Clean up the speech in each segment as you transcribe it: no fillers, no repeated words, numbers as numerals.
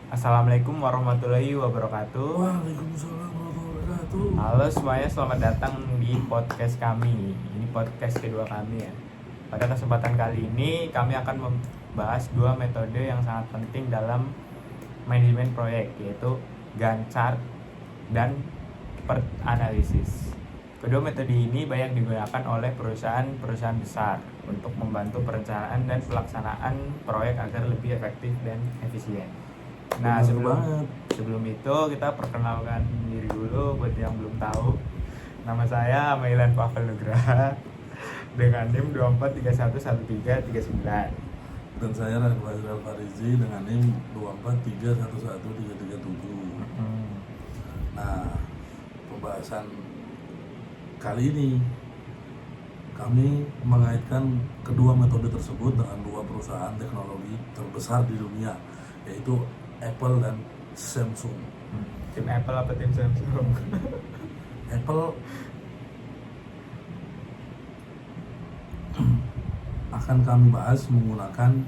Assalamualaikum warahmatullahi wabarakatuh. Waalaikumsalam warahmatullahi wabarakatuh. Halo semuanya, selamat datang di podcast kami. Ini podcast kedua kami ya. Pada kesempatan kali ini kami akan membahas dua metode yang sangat penting dalam manajemen proyek, yaitu Gantt chart dan PERT analisis. Kedua metode ini banyak digunakan oleh perusahaan-perusahaan besar untuk membantu perencanaan dan pelaksanaan proyek agar lebih efektif dan efisien. Nah, sebelum itu kita perkenalkan diri dulu buat yang belum tahu. Nama saya Amailan Pavel Nugraha dengan NIM 24311339. Dan saya Radwazil Al-Farizi dengan NIM 24311337. Nah, pembahasan kali ini kami mengaitkan kedua metode tersebut dengan dua perusahaan teknologi terbesar di dunia, yaitu Apple dan Samsung. Tim Apple apa tim Samsung? Apple akan kami bahas menggunakan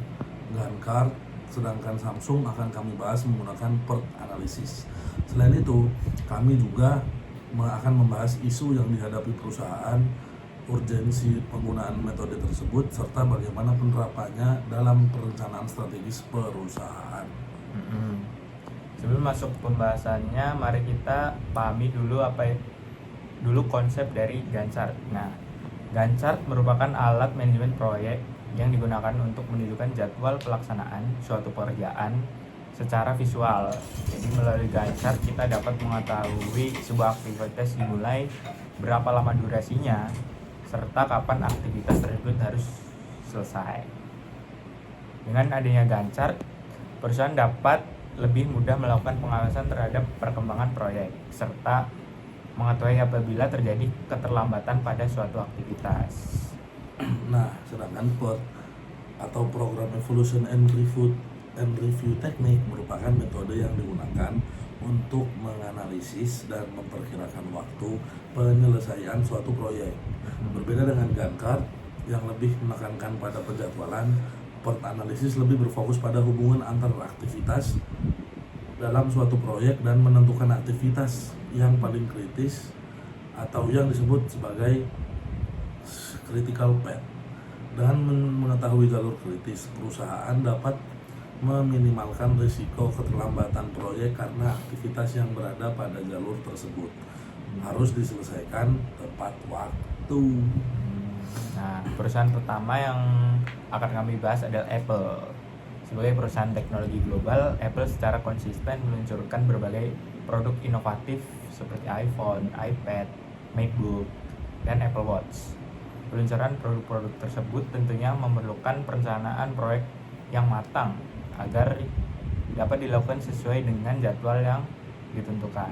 Gantt chart, sedangkan Samsung akan kami bahas menggunakan PERT analisis. Selain itu, kami juga akan membahas isu yang dihadapi perusahaan, urgensi penggunaan metode tersebut, serta bagaimana penerapannya dalam perencanaan strategis perusahaan. Sebelum masuk pembahasannya, mari kita pahami dulu konsep dari Gantt chart. Nah, Gantt chart merupakan alat manajemen proyek yang digunakan untuk menunjukkan jadwal pelaksanaan suatu pekerjaan secara visual. Jadi melalui Gantt chart kita dapat mengetahui sebuah aktivitas dimulai, berapa lama durasinya, serta kapan aktivitas tersebut harus selesai. Dengan adanya Gantt chart, perusahaan dapat lebih mudah melakukan pengawasan terhadap perkembangan proyek, serta mengetahui apabila terjadi keterlambatan pada suatu aktivitas. Nah, sedangkan PERT atau Program Evolution and Review Technique merupakan metode yang digunakan untuk menganalisis dan memperkirakan waktu penyelesaian suatu proyek. Berbeda dengan Gantt chart yang lebih menekankan pada penjadwalan, PERT analisis lebih berfokus pada hubungan antar aktivitas dalam suatu proyek dan menentukan aktivitas yang paling kritis atau yang disebut sebagai critical path. Dengan mengetahui jalur kritis, perusahaan dapat meminimalkan risiko keterlambatan proyek karena aktivitas yang berada pada jalur tersebut harus diselesaikan tepat waktu. Nah, perusahaan pertama yang akan kami bahas adalah Apple. Sebagai perusahaan teknologi global, Apple secara konsisten meluncurkan berbagai produk inovatif seperti iPhone, iPad, MacBook, dan Apple Watch. Peluncuran produk-produk tersebut tentunya memerlukan perencanaan proyek yang matang agar dapat dilakukan sesuai dengan jadwal yang ditentukan.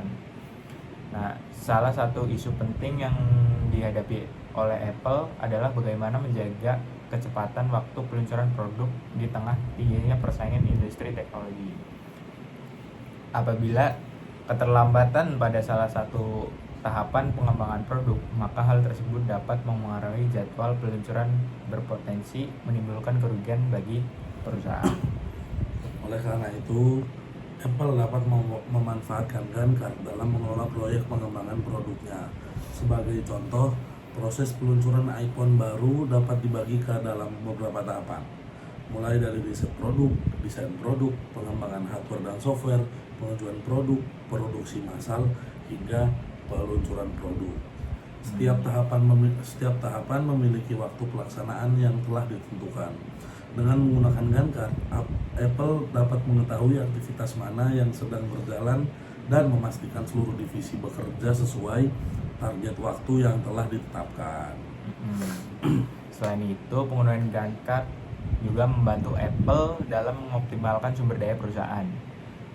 Nah, salah satu isu penting yang dihadapi oleh Apple adalah bagaimana menjaga kecepatan waktu peluncuran produk di tengah tingginya persaingan industri teknologi. Apabila keterlambatan pada salah satu tahapan pengembangan produk, maka hal tersebut dapat mempengaruhi jadwal peluncuran, berpotensi menimbulkan kerugian bagi perusahaan. Oleh karena itu, Apple dapat memanfaatkan Gantt chart dalam mengelola proyek pengembangan produknya. Sebagai contoh, proses peluncuran iPhone baru dapat dibagi ke dalam beberapa tahapan, mulai dari riset produk, desain produk, pengembangan hardware dan software, pengujian produk, produksi massal, hingga peluncuran produk. Setiap tahapan memiliki waktu pelaksanaan yang telah ditentukan. Dengan menggunakan Gantt chart, Apple dapat mengetahui aktivitas mana yang sedang berjalan dan memastikan seluruh divisi bekerja sesuai target waktu yang telah ditetapkan. Selain itu, penggunaan Gantt chart juga membantu Apple dalam mengoptimalkan sumber daya perusahaan.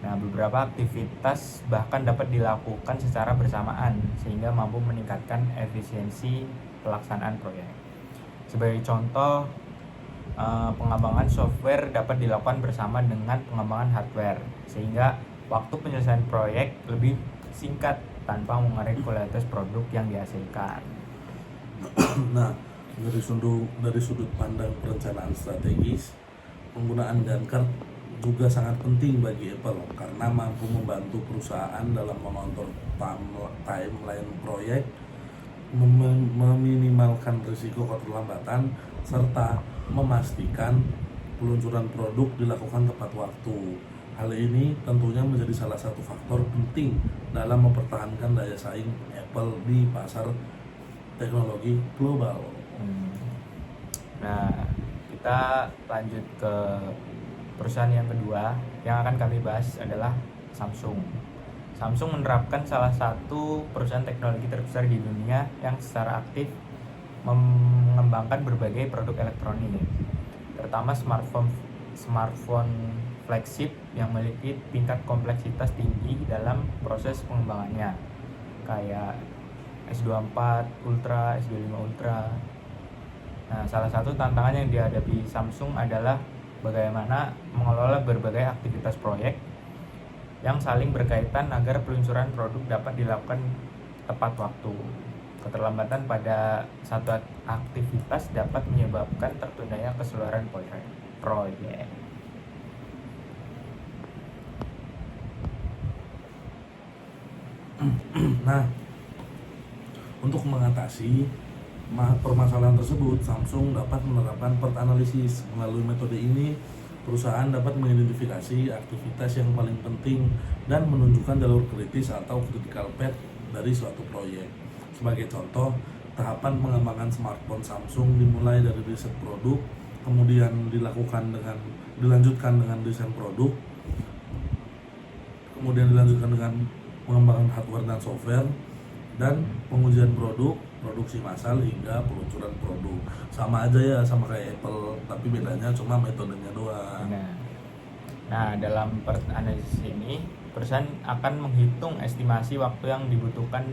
Nah, beberapa aktivitas bahkan dapat dilakukan secara bersamaan sehingga mampu meningkatkan efisiensi pelaksanaan proyek. Sebagai contoh, pengembangan software dapat dilakukan bersama dengan pengembangan hardware sehingga waktu penyelesaian proyek lebih singkat tanpa mengurangi kualitas produk yang dihasilkan. Nah, dari sudut pandang perencanaan strategis, penggunaan Gantt chart juga sangat penting bagi Apple karena mampu membantu perusahaan dalam mengontrol timeline proyek, meminimalkan risiko keterlambatan, serta memastikan peluncuran produk dilakukan tepat waktu. Hal ini tentunya menjadi salah satu faktor penting dalam mempertahankan daya saing Apple di pasar teknologi global. Nah, kita lanjut ke perusahaan yang kedua yang akan kami bahas adalah Samsung. Samsung menerapkan salah satu perusahaan teknologi terbesar di dunia yang secara aktif mengembangkan berbagai produk elektronik, terutama smartphone flagship yang memiliki tingkat kompleksitas tinggi dalam proses pengembangannya, kayak S24 Ultra, S25 Ultra. Nah, salah satu tantangan yang dihadapi Samsung adalah bagaimana mengelola berbagai aktivitas proyek yang saling berkaitan agar peluncuran produk dapat dilakukan tepat waktu. Keterlambatan pada satu aktivitas dapat menyebabkan tertundanya keseluruhan proyek. Nah, untuk mengatasi permasalahan tersebut, Samsung dapat menerapkan PERT analisis. Melalui metode ini, perusahaan dapat mengidentifikasi aktivitas yang paling penting dan menunjukkan jalur kritis atau critical path dari suatu proyek. Sebagai contoh, tahapan pengembangan smartphone Samsung dimulai dari riset produk, kemudian dilanjutkan dengan desain produk, kemudian dilanjutkan dengan pengembangan hardware dan software, dan pengujian produk, produksi massal hingga peluncuran produk. Sama aja ya, sama kayak Apple, tapi bedanya cuma metodenya doang. Nah, dalam PERT analisis ini, perusahaan akan menghitung estimasi waktu yang dibutuhkan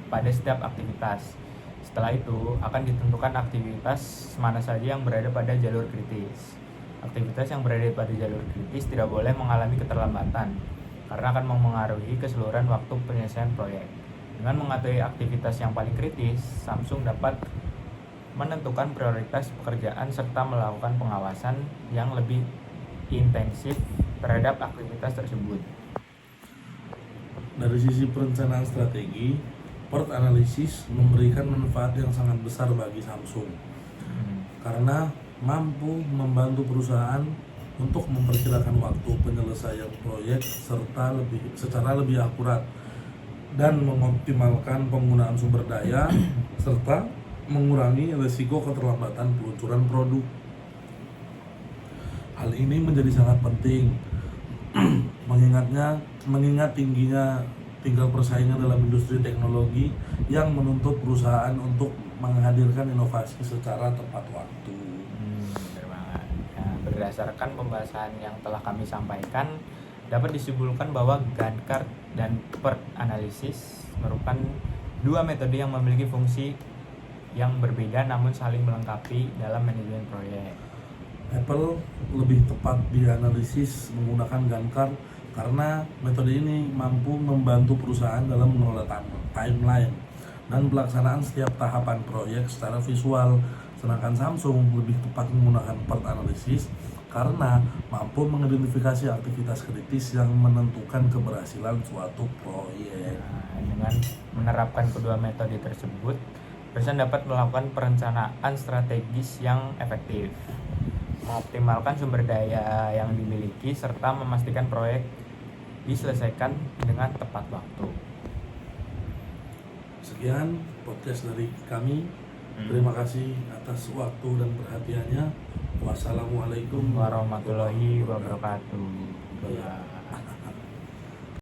pada setiap aktivitas. Setelah itu, akan ditentukan aktivitas mana saja yang berada pada jalur kritis. Aktivitas yang berada pada jalur kritis tidak boleh mengalami keterlambatan, karena akan mempengaruhi keseluruhan waktu penyelesaian proyek. Dengan mengetahui aktivitas yang paling kritis, Samsung dapat menentukan prioritas pekerjaan serta melakukan pengawasan yang lebih intensif terhadap aktivitas tersebut. Dari sisi perencanaan strategi, PERT analisis memberikan manfaat yang sangat besar bagi Samsung karena mampu membantu perusahaan untuk memperkirakan waktu penyelesaian proyek secara lebih akurat dan mengoptimalkan penggunaan sumber daya serta mengurangi risiko keterlambatan peluncuran produk. Hal ini menjadi sangat penting mengingat tinggal persaingan dalam industri teknologi yang menuntut perusahaan untuk menghadirkan inovasi secara tepat waktu. Benar banget. Nah, berdasarkan pembahasan yang telah kami sampaikan, dapat disimpulkan bahwa Gantt dan PERT analisis merupakan dua metode yang memiliki fungsi yang berbeda namun saling melengkapi dalam manajemen proyek. Apple lebih tepat dianalisis menggunakan Gantt karena metode ini mampu membantu perusahaan dalam mengelola timeline dan pelaksanaan setiap tahapan proyek secara visual, sedangkan Samsung lebih tepat menggunakan PERT analisis karena mampu mengidentifikasi aktivitas kritis yang menentukan keberhasilan suatu proyek. Nah, dengan menerapkan kedua metode tersebut, perusahaan dapat melakukan perencanaan strategis yang efektif, mengoptimalkan sumber daya yang dimiliki, serta memastikan proyek diselesaikan dengan tepat waktu. Sekian podcast dari kami. Terima kasih atas waktu dan perhatiannya. Wassalamualaikum warahmatullahi wabarakatuh.